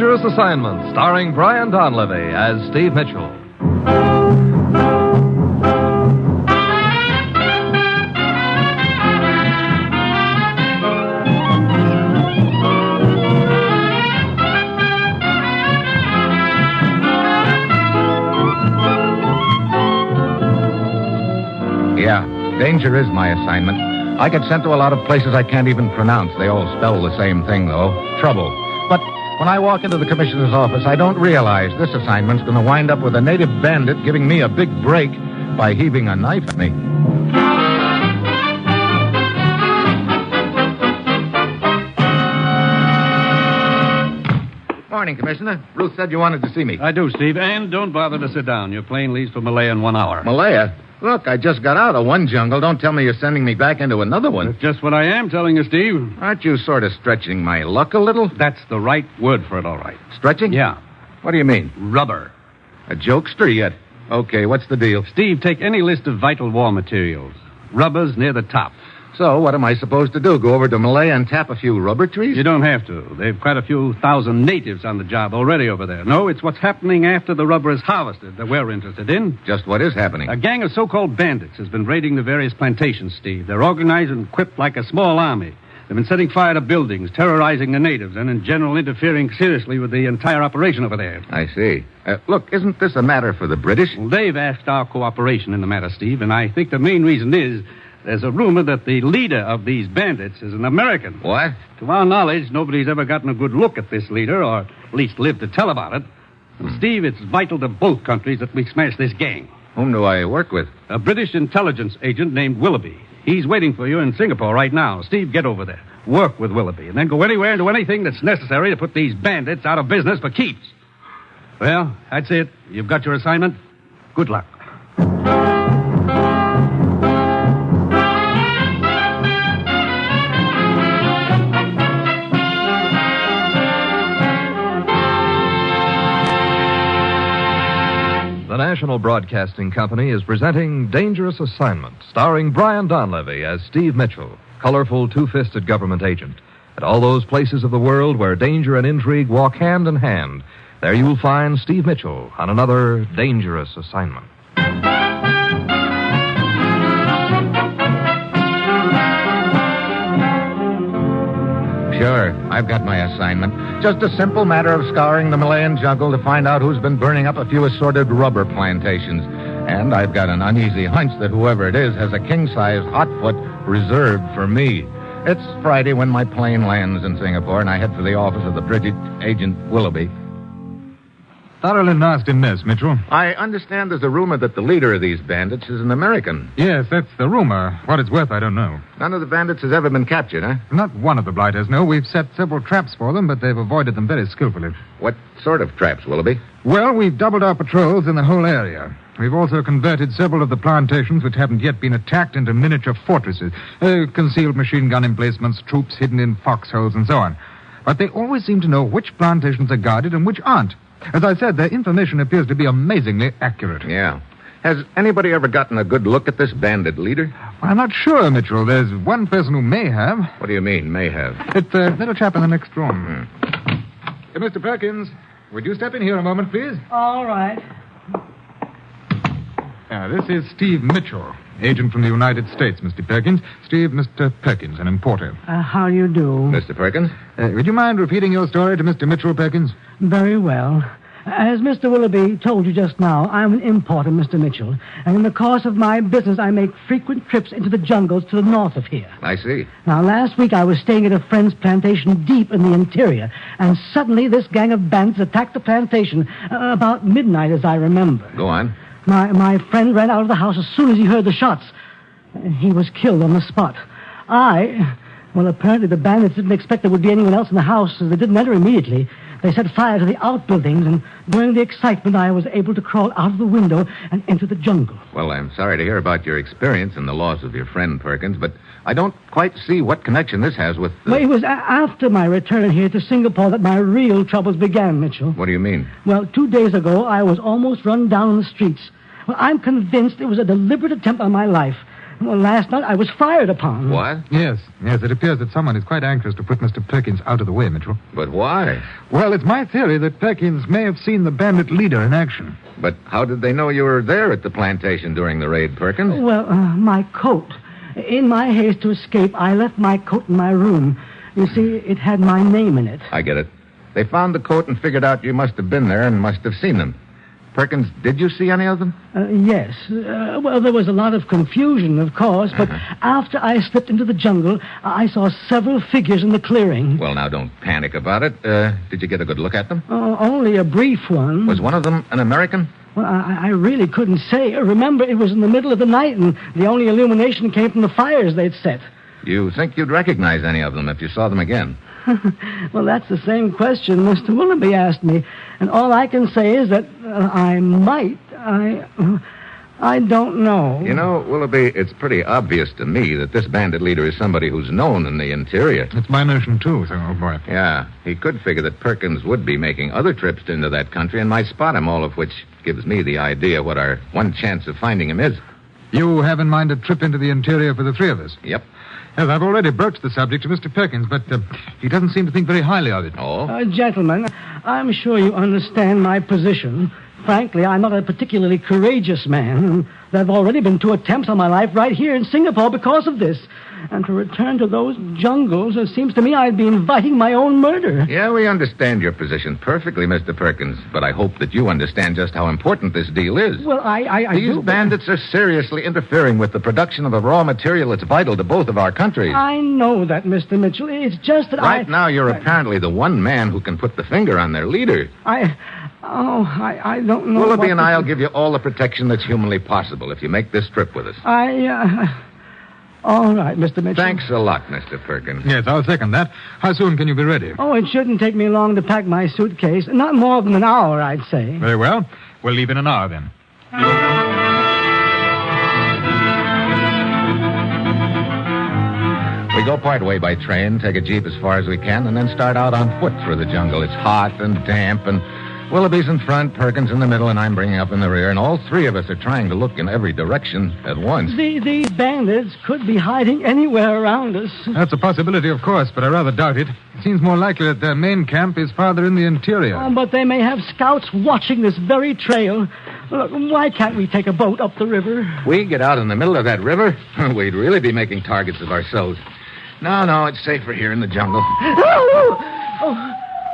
Dangerous Assignment, starring Brian Donlevy as Steve Mitchell. Yeah, danger is my assignment. I get sent to a lot of places I can't even pronounce. They all spell the same thing, though. Trouble. But when I walk into the commissioner's office, I don't realize this assignment's going to wind up with a native bandit giving me a big break by heaving a knife at me. Morning, Commissioner. Ruth said you wanted to see me. I do, Steve, and don't bother to sit down. Your plane leaves for Malaya in 1 hour. Malaya? Look, I just got out of one jungle. Don't tell me you're sending me back into another one. That's just what I am telling you, Steve. Aren't you sort of stretching my luck a little? That's the right word for it, all right. Stretching? Yeah. What do you mean? Rubber. A jokester yet? Okay, what's the deal? Steve, take any list of vital war materials. Rubber's near the top. So, what am I supposed to do? Go over to Malaya and tap a few rubber trees? You don't have to. They've quite a few thousand natives on the job already over there. No, it's what's happening after the rubber is harvested that we're interested in. Just what is happening? A gang of so-called bandits has been raiding the various plantations, Steve. They're organized and equipped like a small army. They've been setting fire to buildings, terrorizing the natives, and in general interfering seriously with the entire operation over there. I see. Look, isn't this a matter for the British? Well, they've asked our cooperation in the matter, Steve, and I think the main reason is there's a rumor that the leader of these bandits is an American. What? To our knowledge, nobody's ever gotten a good look at this leader, or at least lived to tell about it. And Steve, it's vital to both countries that we smash this gang. Whom do I work with? A British intelligence agent named Willoughby. He's waiting for you in Singapore right now. Steve, get over there. Work with Willoughby, and then go anywhere and do anything that's necessary to put these bandits out of business for keeps. Well, that's it. You've got your assignment. Good luck. The National Broadcasting Company is presenting Dangerous Assignment, starring Brian Donlevy as Steve Mitchell, colorful two-fisted government agent. At all those places of the world where danger and intrigue walk hand in hand, there you will find Steve Mitchell on another dangerous assignment. Sure, I've got my assignment. Just a simple matter of scouring the Malayan jungle to find out who's been burning up a few assorted rubber plantations. And I've got an uneasy hunch that whoever it is has a king-size hotfoot reserved for me. It's Friday when my plane lands in Singapore, and I head for the office of the British agent Willoughby. Thoroughly nasty mess, Mitchell. I understand there's a rumor that the leader of these bandits is an American. Yes, that's the rumor. What it's worth, I don't know. None of the bandits has ever been captured, huh? Not one of the blighters, no. We've set several traps for them, but they've avoided them very skillfully. What sort of traps, Willoughby? Well, we've doubled our patrols in the whole area. We've also converted several of the plantations which haven't yet been attacked into miniature fortresses. Concealed machine gun emplacements, troops hidden in foxholes, and so on. But they always seem to know which plantations are guarded and which aren't. As I said, their information appears to be amazingly accurate. Yeah. Has anybody ever gotten a good look at this bandit leader? I'm not sure, Mitchell. There's one person who may have. What do you mean, may have? It's the little chap in the next room. Mr. Perkins, would you step in here a moment, please? All right. This is Steve Mitchell, agent from the United States, Mr. Perkins. Steve, Mr. Perkins, an importer. How do you do? Mr. Perkins? Would you mind repeating your story to Mr. Mitchell, Perkins? Very well. As Mr. Willoughby told you just now, I'm an importer, Mr. Mitchell. And in the course of my business, I make frequent trips into the jungles to the north of here. I see. Now, last week I was staying at a friend's plantation deep in the interior, and suddenly this gang of bandits attacked the plantation about midnight, as I remember. Go on. My friend ran out of the house as soon as he heard the shots. He was killed on the spot. Well, apparently the bandits didn't expect there would be anyone else in the house, so they didn't enter immediately. They set fire to the outbuildings, and during the excitement, I was able to crawl out of the window and into the jungle. Well, I'm sorry to hear about your experience and the loss of your friend, Perkins, but I don't quite see what connection this has with... Well, it was after my return here to Singapore that my real troubles began, Mitchell. What do you mean? Well, 2 days ago, I was almost run down in the streets. Well, I'm convinced it was a deliberate attempt on my life. Well, last night I was fired upon. What? Yes, it appears that someone is quite anxious to put Mr. Perkins out of the way, Mitchell. But why? Well, it's my theory that Perkins may have seen the bandit leader in action. But how did they know you were there at the plantation during the raid, Perkins? Well, my coat. In my haste to escape, I left my coat in my room. You see, it had my name in it. I get it. They found the coat and figured out you must have been there and must have seen them. Perkins, did you see any of them? Yes. Well, there was a lot of confusion, of course, but after I slipped into the jungle, I saw several figures in the clearing. Well, now, don't panic about it. Did you get a good look at them? Only a brief one. Was one of them an American? Well, I really couldn't say. Remember, it was in the middle of the night, and the only illumination came from the fires they'd set. You think you'd recognize any of them if you saw them again? Well, that's the same question Mr. Willoughby asked me, and all I can say is that I might. I don't know. You know, Willoughby, it's pretty obvious to me that this bandit leader is somebody who's known in the interior. It's my notion, too, so, old boy. Yeah, he could figure that Perkins would be making other trips into that country and might spot him, all of which gives me the idea what our one chance of finding him is. You have in mind a trip into the interior for the three of us? Yep. Yes, I've already broached the subject to Mr. Perkins, but he doesn't seem to think very highly of it. Oh? Gentlemen, I'm sure you understand my position. Frankly, I'm not a particularly courageous man. There have already been 2 attempts on my life right here in Singapore because of this. And to return to those jungles, it seems to me I'd be inviting my own murder. Yeah, we understand your position perfectly, Mr. Perkins, but I hope that you understand just how important this deal is. Well, I These do. bandits are seriously interfering with the production of a raw material that's vital to both of our countries. I know that, Mr. Mitchell. It's just that Right now, you're apparently the one man who can put the finger on their leader. I don't know. Willoughby and I'll give you all the protection that's humanly possible if you make this trip with us. All right, Mr. Mitchell. Thanks a lot, Mr. Perkins. Yes, I'll second that. How soon can you be ready? Oh, it shouldn't take me long to pack my suitcase. Not more than an hour, I'd say. Very well. We'll leave in an hour, then. We go part way by train, take a jeep as far as we can, and then start out on foot through the jungle. It's hot and damp, and Willoughby's in front, Perkins in the middle, and I'm bringing up in the rear, and all 3 of us are trying to look in every direction at once. These bandits could be hiding anywhere around us. That's a possibility, of course, but I rather doubt it. It seems more likely that their main camp is farther in the interior. Oh, but they may have scouts watching this very trail. Look, why can't we take a boat up the river? We get out in the middle of that river, we'd really be making targets of ourselves. No, it's safer here in the jungle.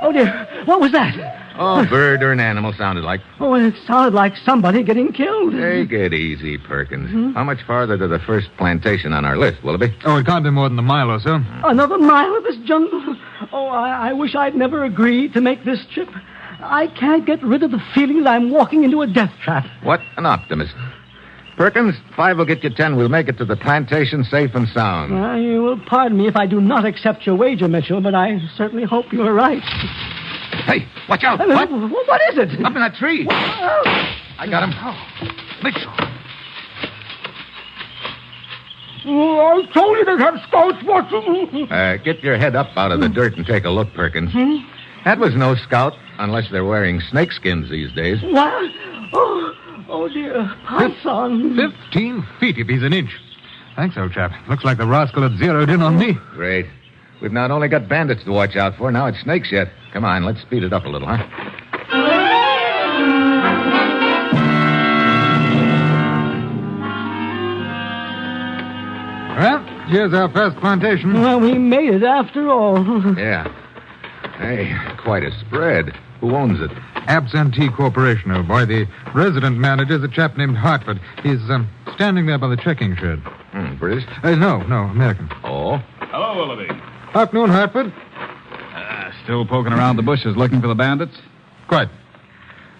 Oh, dear. What was that? Oh, a bird or an animal sounded like. Oh, it sounded like somebody getting killed. Take it easy, Perkins. How much farther to the first plantation on our list, Willoughby? Oh, it can't be more than a mile or so. Another mile of this jungle? Oh, I wish I'd never agreed to make this trip. I can't get rid of the feeling that I'm walking into a death trap. What an optimist. Perkins, 5 will get you 10. We'll make it to the plantation safe and sound. You will pardon me if I do not accept your wager, Mitchell, but I certainly hope you're right. Hey, watch out. What is it? Up in that tree. I got him. Mitchell. Oh, I told you to have scouts watching. Get your head up out of the dirt and take a look, Perkins. That was no scout, unless they're wearing snakeskins these days. What? Oh, dear. Python. 15 feet if he's an inch. Thanks, old chap. Looks like the rascal had zeroed in on me. Great. We've not only got bandits to watch out for, now it's snakes yet. Come on, let's speed it up a little, huh? Well, here's our first plantation. Well, we made it after all. Yeah. Hey, quite a spread. Who owns it? Absentee Corporation, old boy. The resident manager's a chap named Hartford. He's standing there by the checking shed. British? No, American. Oh? Hello, Willoughby. Afternoon, Hartford. Still poking around the bushes looking for the bandits? Quite.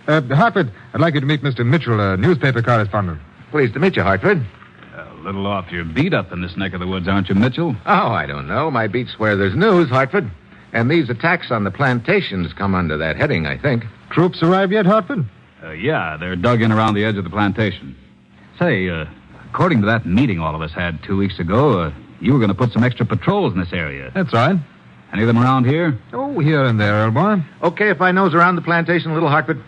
Hartford, I'd like you to meet Mr. Mitchell, a newspaper correspondent. Pleased to meet you, Hartford. A little off your beat up in this neck of the woods, aren't you, Mitchell? Oh, I don't know. My beat's where there's news, Hartford. And these attacks on the plantations come under that heading, I think. Troops arrived yet, Hartford? Yeah, they're dug in around the edge of the plantation. Say, according to that meeting all of us had 2 weeks ago, you were going to put some extra patrols in this area. That's right. Any of them around here? Oh, here and there, old boy. Okay if I nose around the plantation a little, Hartford?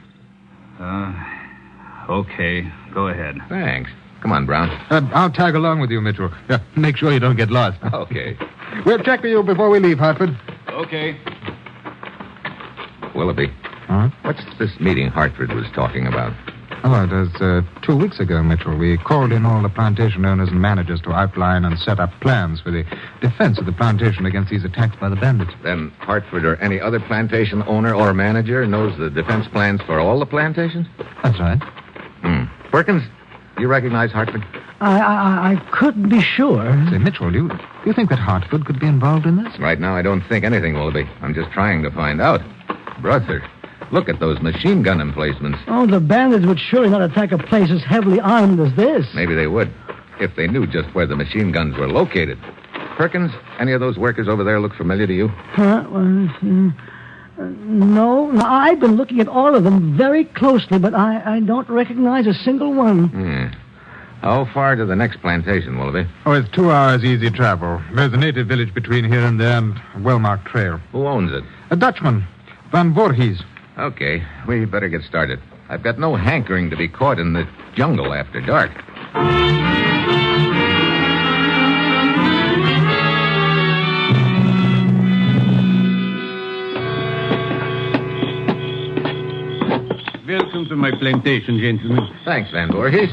Okay. Go ahead. Thanks. Come on, Brown. I'll tag along with you, Mitchell. Make sure you don't get lost. Okay. We'll check with you before we leave, Hartford. Okay. Willoughby, Huh? what's this meeting Hartford was talking about? Oh, it was 2 weeks ago, Mitchell. We called in all the plantation owners and managers to outline and set up plans for the defense of the plantation against these attacks by the bandits. Then Hartford or any other plantation owner or manager knows the defense plans for all the plantations? That's right. Perkins, do you recognize Hartford? I couldn't be sure. Say, Mitchell, do you think that Hartford could be involved in this? Right now, I don't think anything, Willoughby. I'm just trying to find out. Brother, look at those machine gun emplacements. Oh, the bandits would surely not attack a place as heavily armed as this. Maybe they would, if they knew just where the machine guns were located. Perkins, any of those workers over there look familiar to you? Huh? No, I've been looking at all of them very closely, but I don't recognize a single one. How far to the next plantation, Willoughby? Oh, it's 2 hours easy travel. There's a native village between here and there and a well-marked trail. Who owns it? A Dutchman, Van Voorhees. Okay, we better get started. I've got no hankering to be caught in the jungle after dark. Welcome to my plantation, gentlemen. Thanks, Van Voorhees.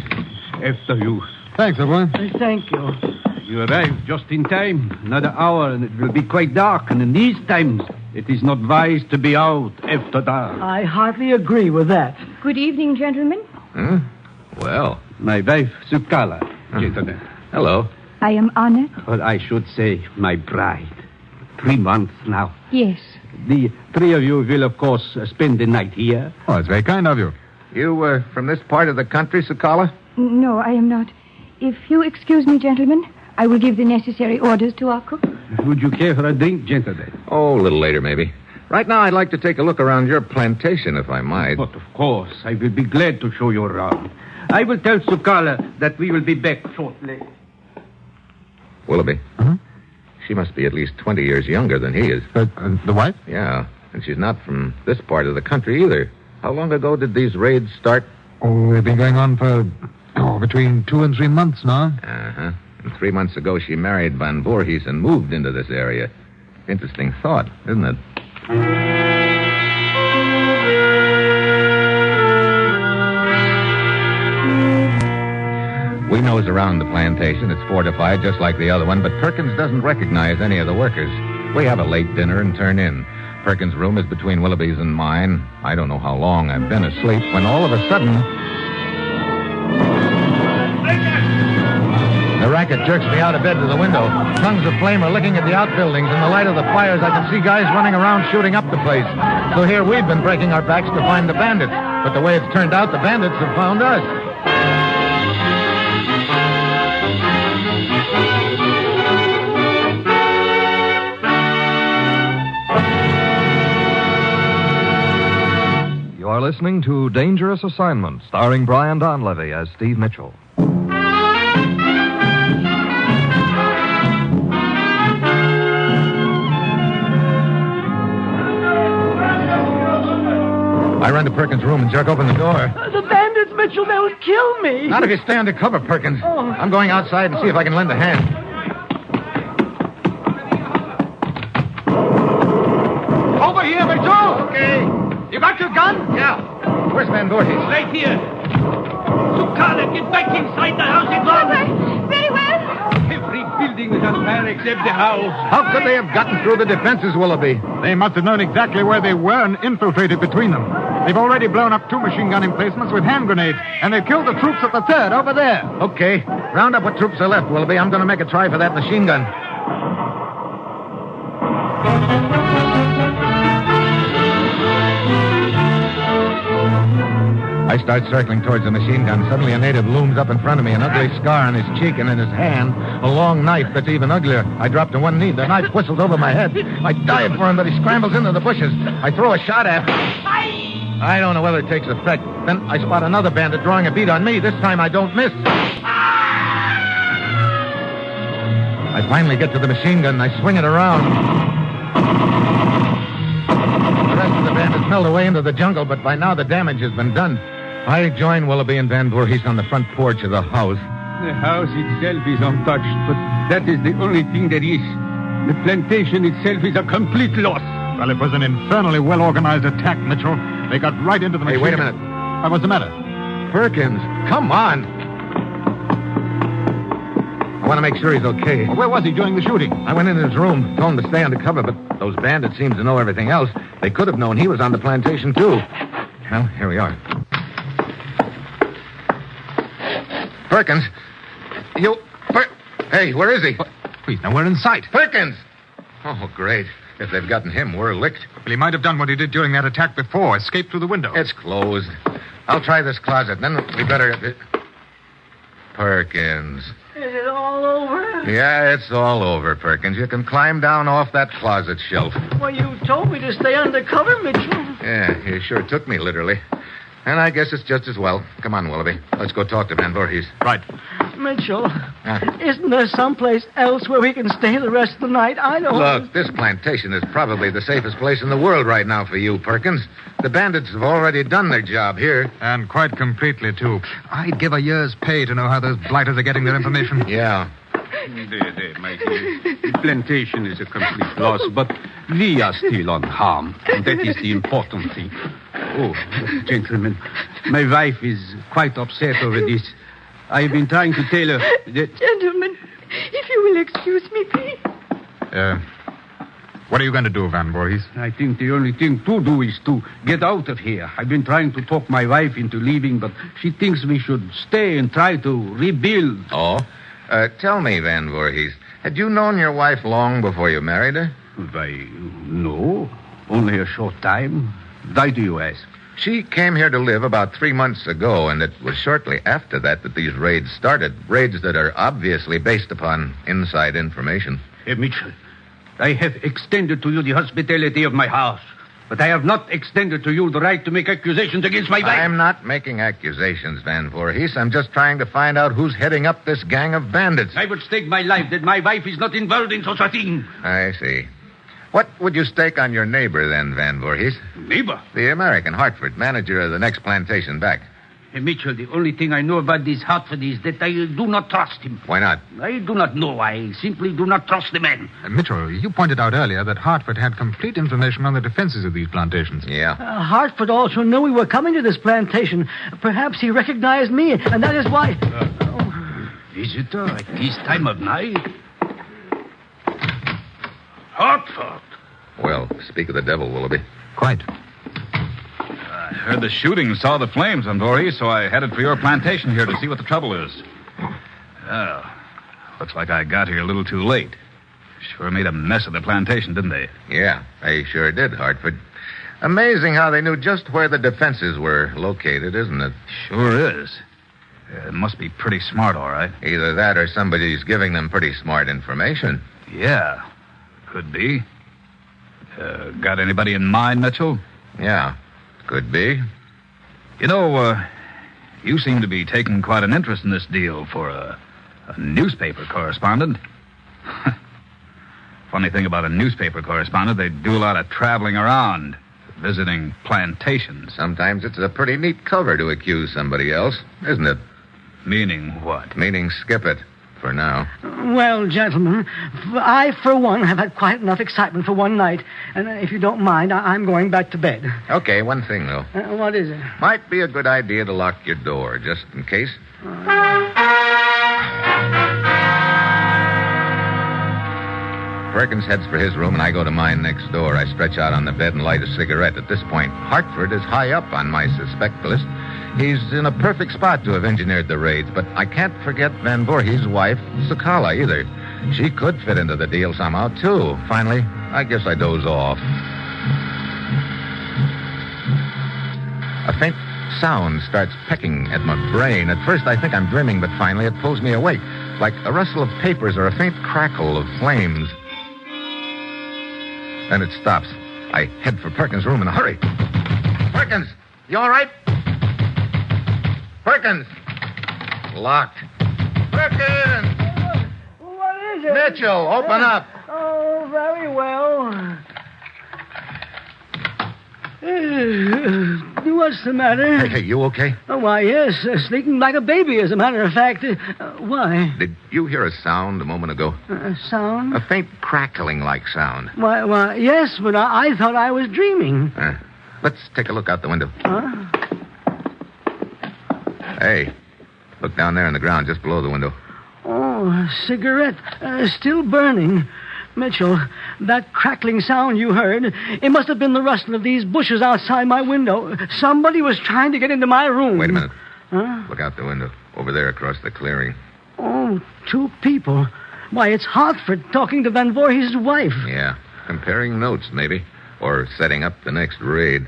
After you. Thanks, everyone. Thank you. You arrived just in time. Another hour, and it will be quite dark. And in these times, it is not wise to be out after dark. I hardly agree with that. Good evening, gentlemen. Well, My wife, Sukala, gentlemen. hello. I am honored. Or I should say, my bride. 3 months now. Yes. The three of you will, of course, spend the night here. Oh, it's very kind of you. You, from this part of the country, Sukala? No, I am not. If you excuse me, gentlemen, I will give the necessary orders to our cook. Would you care for a drink, gentlemen? Oh, a little later, maybe. Right now, I'd like to take a look around your plantation, if I might. But, of course, I will be glad to show you around. I will tell Sukala that we will be back shortly. Willoughby. Huh? She must be at least 20 years younger than he is. The wife? Yeah, and she's not from this part of the country either. How long ago did these raids start? Oh, they've been going on for, between 2 and 3 months now. Uh-huh. And 3 months ago, she married Van Voorhees and moved into this area. Interesting thought, isn't it? We nose around the plantation. It's fortified just like the other one, but Perkins doesn't recognize any of the workers. We have a late dinner and turn in. Perkins' room is between Willoughby's and mine. I don't know how long I've been asleep when all of a sudden... The racket jerks me out of bed to the window. Tongues of flame are licking at the outbuildings. In the light of the fires, I can see guys running around shooting up the place. So here we've been breaking our backs to find the bandits. But the way it's turned out, the bandits have found us. You are listening to Dangerous Assignment, starring Brian Donlevy as Steve Mitchell. I run to Perkins' room and jerk open the door. The bandits, Mitchell, they'll kill me. Not if you stay under cover, Perkins. Oh. I'm going outside and see if I can lend a hand. Over here, Mitchell! Okay. You got your gun? Yeah. Where's Van Voorhees? Right here. Sukala, get back inside the house at once. Very well. Every building is on fire except the house. How could they have gotten through the defenses, Willoughby? They must have known exactly where they were and infiltrated between them. They've already blown up 2 machine gun emplacements with hand grenades, and they've killed the troops at the third over there. Okay. Round up what troops are left, Willoughby. I'm going to make a try for that machine gun. I start circling towards the machine gun. Suddenly a native looms up in front of me, an ugly scar on his cheek, and in his hand, a long knife that's even uglier. I drop to one knee. The knife whistles over my head. I dive for him, but he scrambles into the bushes. I throw a shot at him. I don't know whether it takes effect. Then I spot another bandit drawing a bead on me. This time I don't miss. I finally get to the machine gun, and I swing it around. The rest of the bandits melt away into the jungle, but by now the damage has been done. I join Willoughby and Van Voorhees on the front porch of the house. The house itself is untouched, but that is the only thing there is. The plantation itself is a complete loss. Well, it was an infernally well-organized attack, Mitchell. They got right into the machine. Hey, wait a minute. What's the matter? Perkins, come on. I want to make sure he's okay. Well, where was he during the shooting? I went in his room, told him to stay undercover, but those bandits seem to know everything else. They could have known he was on the plantation, too. Well, here we are. Perkins, Hey, where is he? He's nowhere in sight. Perkins! Oh, great. If they've gotten him, we're licked. Well, he might have done what he did during that attack before, escaped through the window. It's closed. I'll try this closet, then we better... Perkins. Is it all over? Yeah, it's all over, Perkins. You can climb down off that closet shelf. Well, you told me to stay undercover, Mitchell. Yeah, you sure took me literally. And I guess it's just as well. Come on, Willoughby. Let's go talk to Van Voorhees. Right. Mitchell, isn't there someplace else where we can stay the rest of the night? I don't... Look, this plantation is probably the safest place in the world right now for you, Perkins. The bandits have already done their job here. And quite completely, too. I'd give a year's pay to know how those blighters are getting their information. Yeah. There, my dear. The plantation is a complete loss, but we are still unharmed. And that is the important thing. Oh, gentlemen, my wife is quite upset over this. I've been trying to tell her that... Gentlemen, if you will excuse me, please. What are you going to do, Van Voorhees? I think the only thing to do is to get out of here. I've been trying to talk my wife into leaving, but she thinks we should stay and try to rebuild. Oh? Tell me, Van Voorhees, had you known your wife long before you married her? Why, no. Only a short time. Why do you ask? She came here to live about 3 months ago, and it was shortly after that these raids started. Raids that are obviously based upon inside information. Hey, Mitchell, I have extended to you the hospitality of my house, but I have not extended to you the right to make accusations against my wife. I'm not making accusations, Van Voorhees. I'm just trying to find out who's heading up this gang of bandits. I would stake my life that my wife is not involved in such a thing. I see. What would you stake on your neighbor, then, Van Voorhees? Neighbor? The American, Hartford, manager of the next plantation back. Hey, Mitchell, the only thing I know about this Hartford is that I do not trust him. Why not? I do not know. I simply do not trust the man. Mitchell, you pointed out earlier that Hartford had complete information on the defenses of these plantations. Yeah. Hartford also knew we were coming to this plantation. Perhaps he recognized me, and that is why... Visitor at this time of night? Hartford. Well, speak of the devil, Willoughby. Quite. I heard the shooting, saw the flames, Van Voorhees, so I headed for your plantation here to see what the trouble is. Well, looks like I got here a little too late. Sure made a mess of the plantation, didn't they? Yeah, they sure did, Hartford. Amazing how they knew just where the defenses were located, isn't it? Sure is. It must be pretty smart, all right. Either that or somebody's giving them pretty smart information. Yeah, could be. Got anybody in mind, Mitchell? Yeah, could be. You know, you seem to be taking quite an interest in this deal for a newspaper correspondent. Funny thing about a newspaper correspondent, they do a lot of traveling around, visiting plantations. Sometimes it's a pretty neat cover to accuse somebody else, isn't it? Meaning what? Meaning skip it, for now. Well, gentlemen, I, for one, have had quite enough excitement for one night. And if you don't mind, I'm going back to bed. Okay, one thing, though. What is it? Might be a good idea to lock your door, just in case. Perkins heads for his room, and I go to mine next door. I stretch out on the bed and light a cigarette. At this point, Hartford is high up on my suspect list. He's in a perfect spot to have engineered the raids, but I can't forget Van Voorhees' wife, Nikola, either. She could fit into the deal somehow, too. Finally, I guess I doze off. A faint sound starts pecking at my brain. At first, I think I'm dreaming, but finally it pulls me awake, like a rustle of papers or a faint crackle of flames. Then it stops. I head for Perkins' room in a hurry. Perkins, you all right? Perkins! Locked. Perkins! What is it? Mitchell, open up. Oh, very well. What's the matter? Hey, you okay? Oh, why, yes. Sleeping like a baby, as a matter of fact. Why? Did you hear a sound a moment ago? Sound? A faint crackling-like sound. Why, yes, but I thought I was dreaming. Let's take a look out the window. Huh? Hey, look down there on the ground just below the window. Oh, a cigarette. Still burning. Mitchell, that crackling sound you heard, it must have been the rustle of these bushes outside my window. Somebody was trying to get into my room. Wait a minute. Huh? Look out the window. Over there across the clearing. Oh, 2 people. Why, it's Hartford talking to Van Voorhees' wife. Yeah, comparing notes, maybe. Or setting up the next raid.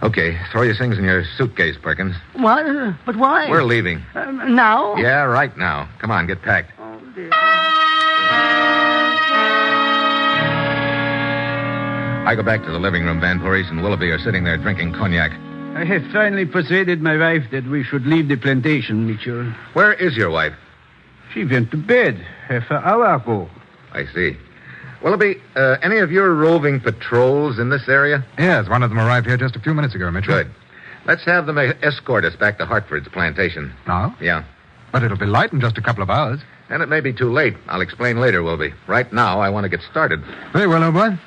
Okay, throw your things in your suitcase, Perkins. What? But why? We're leaving. Now? Yeah, right now. Come on, get packed. Oh, dear. I go back to the living room. Van Voorhees and Willoughby are sitting there drinking cognac. I have finally persuaded my wife that we should leave the plantation, Mitchell. Where is your wife? She went to bed half an hour ago. I see. Willoughby, any of your roving patrols in this area? Yes, one of them arrived here just a few minutes ago, Mitchell. Good. Let's have them escort us back to Hartford's plantation. Now? Yeah. But it'll be light in just a couple of hours. And it may be too late. I'll explain later, Willoughby. Right now, I want to get started. Very well, old boy.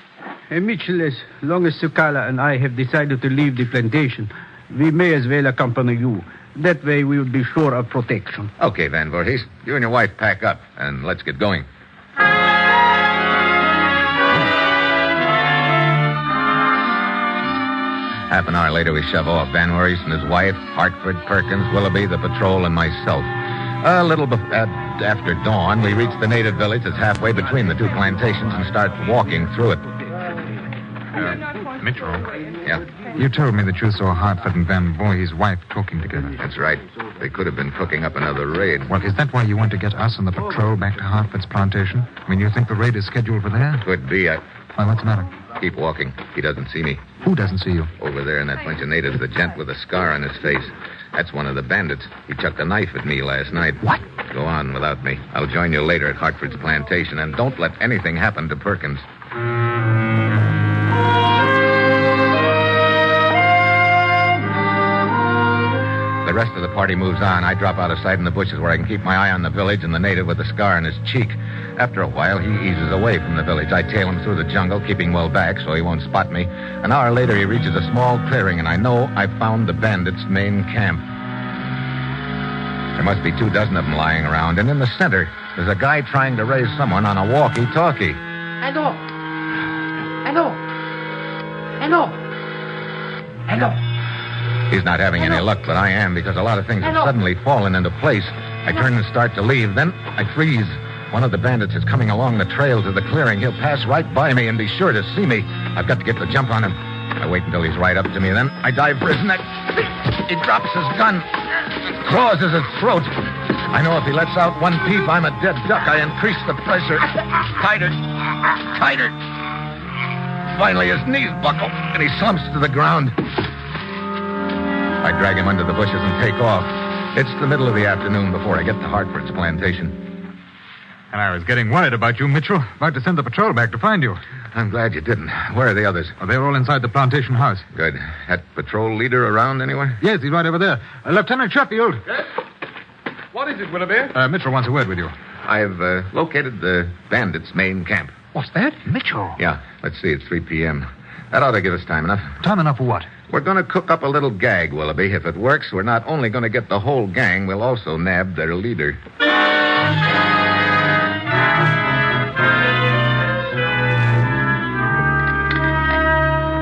Mitchell, as long as Sukala and I have decided to leave the plantation, we may as well accompany you. That way we will be sure of protection. Okay, Van Voorhees. You and your wife pack up, and let's get going. Half an hour later, we shove off. Van Voorhees and his wife, Hartford, Perkins, Willoughby, the patrol, and myself. A little after dawn, we reach the native village that's halfway between the 2 plantations and start walking through it. Mitchell. Yeah, You told me that you saw Hartford and Van Voorhees' wife talking together. that's right. They could have been cooking up another raid. Well, is that why you want to get us and the patrol back to Hartford's plantation? I mean, you think the raid is scheduled for there? Could be. Why, what's the matter? Keep walking. He doesn't see me. Who doesn't see you? Over there in that bunch of natives, the gent with a scar on his face. That's one of the bandits. He chucked a knife at me last night. What? Go on without me. I'll join you later at Hartford's plantation, and don't let anything happen to Perkins. The rest of the party moves on. I drop out of sight in the bushes where I can keep my eye on the village and the native with the scar on his cheek. After a while, he eases away from the village. I tail him through the jungle, keeping well back so he won't spot me. An hour later, he reaches a small clearing, and I know I've found the bandits' main camp. There must be 24 of them lying around, and in the center, there's a guy trying to raise someone on a walkie-talkie. Hello. Hello. Hello. Hello. He's not having any luck, but I am, because a lot of things have suddenly fallen into place. I turn and start to leave. Then I freeze. One of the bandits is coming along the trail to the clearing. He'll pass right by me and be sure to see me. I've got to get the jump on him. I wait until he's right up to me. Then I dive for his neck. He drops his gun. Claws at his throat. I know if he lets out one peep, I'm a dead duck. I increase the pressure. Tighter. Tighter. Finally, his knees buckle, and he slumps to the ground. I drag him under the bushes and take off. It's the middle of the afternoon before I get to Hartford's plantation. And I was getting worried about you, Mitchell. About to send the patrol back to find you. I'm glad you didn't. Where are the others? Oh, they're all inside the plantation house. Good. That patrol leader around anywhere? Yes, he's right over there. Lieutenant Sheffield. Yes? What is it, Willoughby? Mitchell wants a word with you. I've located the bandits' main camp. What's that? Mitchell. Yeah, let's see. It's 3 p.m. That ought to give us time enough. Time enough for what? We're going to cook up a little gag, Willoughby. If it works, we're not only going to get the whole gang, we'll also nab their leader.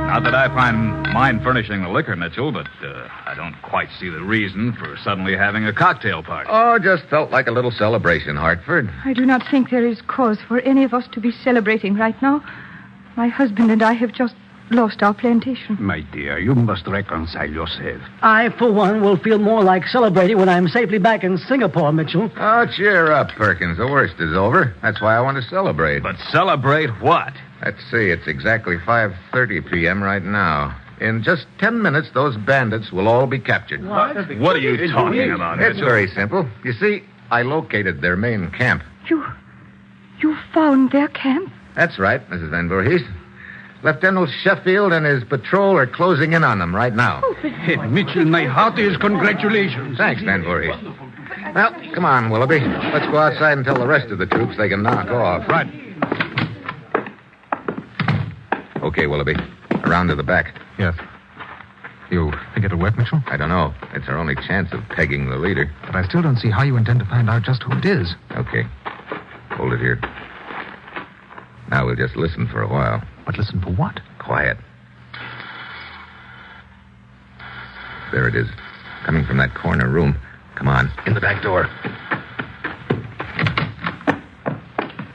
Not that I mind furnishing the liquor, Mitchell, but I don't quite see the reason for suddenly having a cocktail party. Oh, just felt like a little celebration, Hartford. I do not think there is cause for any of us to be celebrating right now. My husband and I have just lost our plantation. My dear, you must reconcile yourself. I, for one, will feel more like celebrating when I'm safely back in Singapore, Mitchell. Oh, cheer up, Perkins. The worst is over. That's why I want to celebrate. But celebrate what? Let's see. It's exactly 5:30 p.m. right now. In just 10 minutes, those bandits will all be captured. What are you talking about, It's Mitchell? very simple. You see, I located their main camp. You found their camp? That's right, Mrs. Van Voorhees. Lieutenant Sheffield and his patrol are closing in on them right now. Mitchell, my heartiest congratulations. Thanks, Van Voorhees. Well, come on, Willoughby. Let's go outside and tell the rest of the troops they can knock off. Right. Okay, Willoughby. Around to the back. Yes. You think it'll work, Mitchell? I don't know. It's our only chance of pegging the leader. But I still don't see how you intend to find out just who it is. Okay. Hold it here. Now we'll just listen for a while. But listen for what? Quiet. There it is. Coming from that corner room. Come on, in the back door.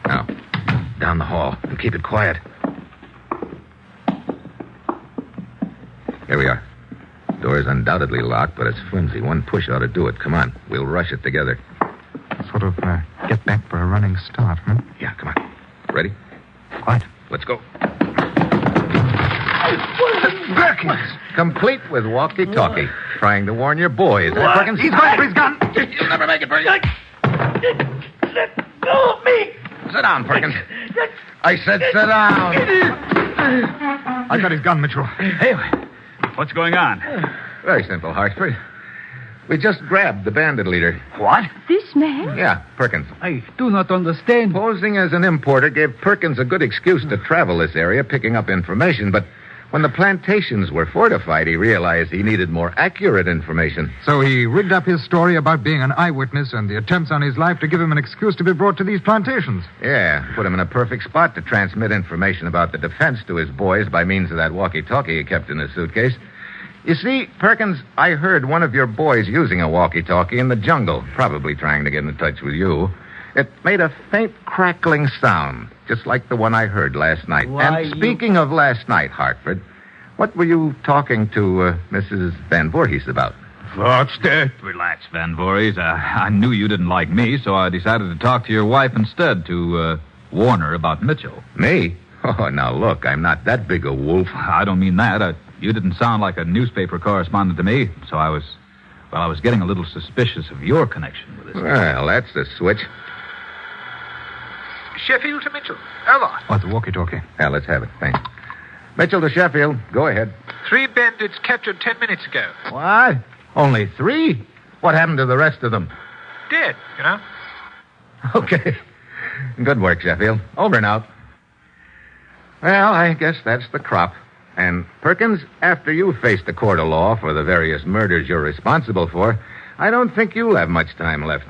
Now, down the hall, and keep it quiet. Here we are. Door's undoubtedly locked, but it's flimsy. One push ought to do it. Come on, we'll rush it together. Sort of get back for a running start, huh? Yeah, come on. Ready? Quiet. Let's go. Perkins! Complete with walkie-talkie. Trying to warn your boys. What? Perkins? He's going for his gun. You'll never make it, Perkins. Let go of me. Sit down, Perkins. I said sit down. I got his gun, Mitchell. Hey, what's going on? Very simple, Hartford. We just grabbed the bandit leader. What? This man? Yeah, Perkins. I do not understand. Posing as an importer gave Perkins a good excuse to travel this area, picking up information, but when the plantations were fortified, he realized he needed more accurate information. So he rigged up his story about being an eyewitness and the attempts on his life to give him an excuse to be brought to these plantations. Yeah, put him in a perfect spot to transmit information about the defense to his boys by means of that walkie-talkie he kept in his suitcase. You see, Perkins, I heard one of your boys using a walkie-talkie in the jungle, probably trying to get in touch with you. It made a faint crackling sound, just like the one I heard last night. And speaking of last night, Hartford, what were you talking to Mrs. Van Voorhees about? What's that? Relax, Van Voorhees. I knew you didn't like me, so I decided to talk to your wife instead to warn her about Mitchell. Me? Oh, now look, I'm not that big a wolf. I don't mean that. You didn't sound like a newspaper correspondent to me, so I was getting a little suspicious of your connection with this. Well, that's the switch. Sheffield to Mitchell. Over. Oh, the walkie-talkie. Yeah, let's have it. Thanks. Mitchell to Sheffield. Go ahead. 3 bandits captured 10 minutes ago. What? Only 3? What happened to the rest of them? Dead, you know. Okay. Good work, Sheffield. Over and out. Well, I guess that's the crop. And, Perkins, after you face the court of law for the various murders you're responsible for, I don't think you'll have much time left.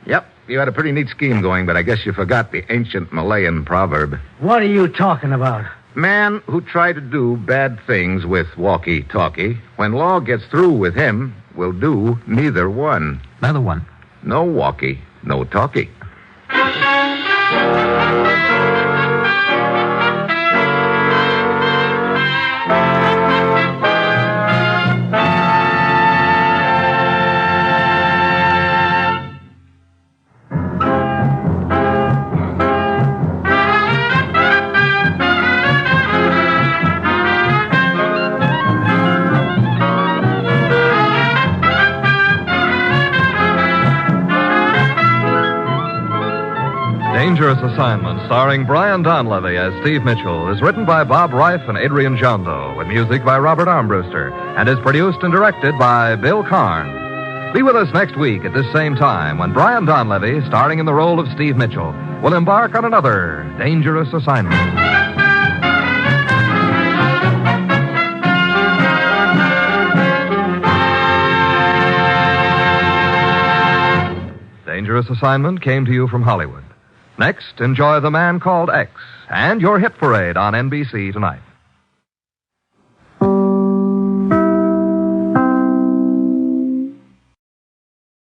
Yep, you had a pretty neat scheme going, but I guess you forgot the ancient Malayan proverb. What are you talking about? Man who tried to do bad things with walkie-talkie, when law gets through with him, will do neither one. Neither one. No walkie, no talkie. Dangerous Assignment, starring Brian Donlevy as Steve Mitchell, is written by Bob Reif and Adrian Jondo, with music by Robert Armbruster, and is produced and directed by Bill Karn. Be with us next week at this same time when Brian Donlevy, starring in the role of Steve Mitchell, will embark on another dangerous assignment. Dangerous Assignment came to you from Hollywood. Next, enjoy The Man Called X and your hit parade on NBC tonight.